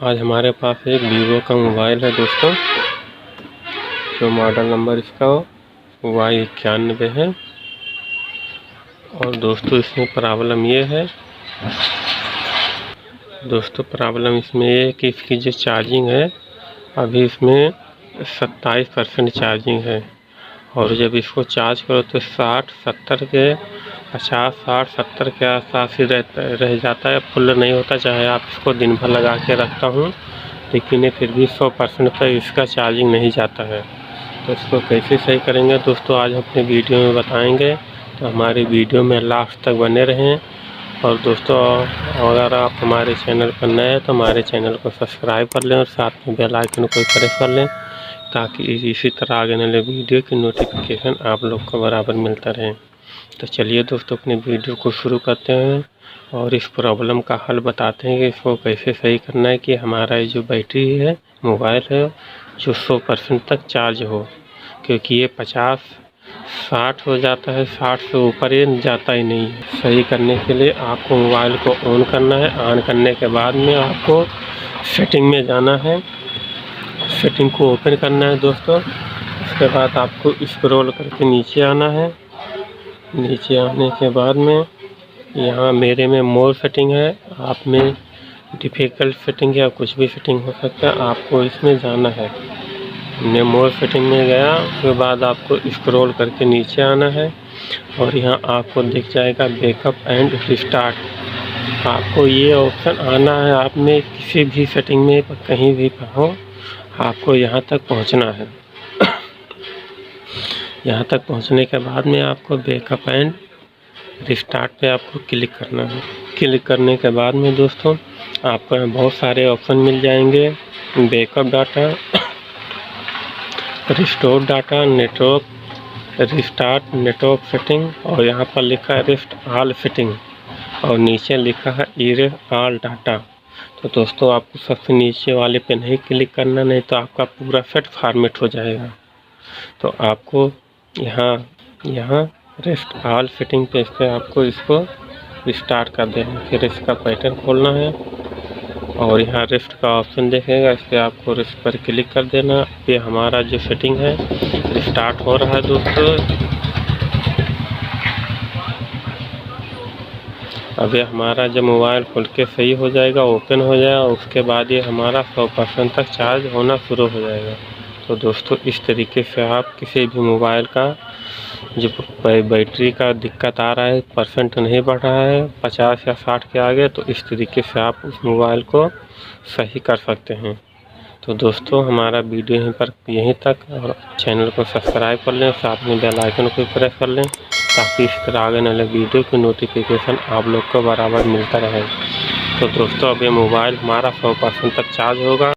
आज हमारे पास एक वीवो का मोबाइल है दोस्तों, जो मॉडल नंबर इसका Y91 है। और दोस्तों इसमें प्रॉब्लम ये है इसमें ये है कि इसकी जो चार्जिंग है अभी इसमें 27% चार्जिंग है। और जब इसको चार्ज करो तो 60, 70 के 50, 60, 70 के आसपास ही रह जाता है, फुल नहीं होता। चाहे आप इसको दिन भर लगा के रखता हूँ लेकिन ये फिर भी 100% तक इसका चार्जिंग नहीं जाता है। तो इसको कैसे सही करेंगे दोस्तों, आज अपने वीडियो में बताएंगे। तो हमारी वीडियो में लास्ट तक बने रहें। और दोस्तों अगर आप हमारे चैनल पर नए हैं तो हमारे चैनल को सब्सक्राइब कर लें और साथ में बेल आइकन को प्रेस कर लें, ताकि इसी तरह आगे वाले वीडियो की नोटिफिकेशन आप लोग को बराबर मिलता रहे। तो चलिए दोस्तों अपने वीडियो को शुरू करते हैं और इस प्रॉब्लम का हल बताते हैं कि इसको कैसे सही करना है कि हमारा ये जो बैटरी है मोबाइल है जो 100% तक चार्ज हो। क्योंकि ये 50, 60 हो जाता है, 60 से ऊपर ये जाता ही नहीं है। सही करने के लिए आपको मोबाइल को ऑन करना है। ऑन करने के बाद में आपको सेटिंग में जाना है, सेटिंग को ओपन करना है दोस्तों। उसके बाद आपको स्क्रॉल करके नीचे आना है। नीचे आने के बाद में यहाँ मेरे में मोर सेटिंग है, आप में डिफ़िकल्ट सेटिंग या कुछ भी सेटिंग हो सकता है। आपको इसमें जाना है। मैं मोर सेटिंग में गया, उसके बाद आपको स्क्रॉल करके नीचे आना है और यहाँ आपको दिख जाएगा बैकअप एंड रिस्टार्ट। आपको ये ऑप्शन आना है। आप में किसी भी सेटिंग में कहीं भी हो, आपको यहाँ तक पहुँचना है। यहाँ तक पहुँचने के बाद में आपको बैकअप एंड रिस्टार्ट पे आपको क्लिक करना है। क्लिक करने के बाद में दोस्तों आपको यहाँ बहुत सारे ऑप्शन मिल जाएंगे। Backup data, restore data, network, restart network setting, और यहाँ पर लिखा है रेस्ट ऑल सेटिंग और नीचे लिखा है इरेज ऑल डाटा। तो दोस्तों आपको सबसे नीचे वाले पे नहीं क्लिक करना, नहीं तो आपका पूरा सेट फॉर्मेट हो जाएगा। तो आपको यहाँ रेस्ट ऑल सेटिंग पे इस पर आपको इसको रिस्टार्ट कर देना। फिर इसका पैटर्न खोलना है और यहाँ रेस्ट का ऑप्शन देखेगा, इस पर आपको रेस्ट पर क्लिक कर देना। ये हमारा जो सेटिंग है रिस्टार्ट हो रहा है दोस्तों। अभी हमारा जब मोबाइल खुल के सही हो जाएगा, ओपन हो जाएगा, उसके बाद ये हमारा 100% तक चार्ज होना शुरू हो जाएगा। तो दोस्तों इस तरीके से आप किसी भी मोबाइल का जो बैटरी का दिक्कत आ रहा है, परसेंट नहीं बढ़ रहा है 50 या 60 के आगे, तो इस तरीके से आप उस मोबाइल को सही कर सकते हैं। तो दोस्तों हमारा वीडियो यहीं तक, और चैनल को सब्सक्राइब कर लें, साथ में बेल आइकन को प्रेस कर लें, ताकि इस तरह आगे वाले वीडियो की नोटिफिकेशन आप लोग को बराबर मिलता रहे। तो दोस्तों अब ये मोबाइल हमारा 100% तक चार्ज होगा।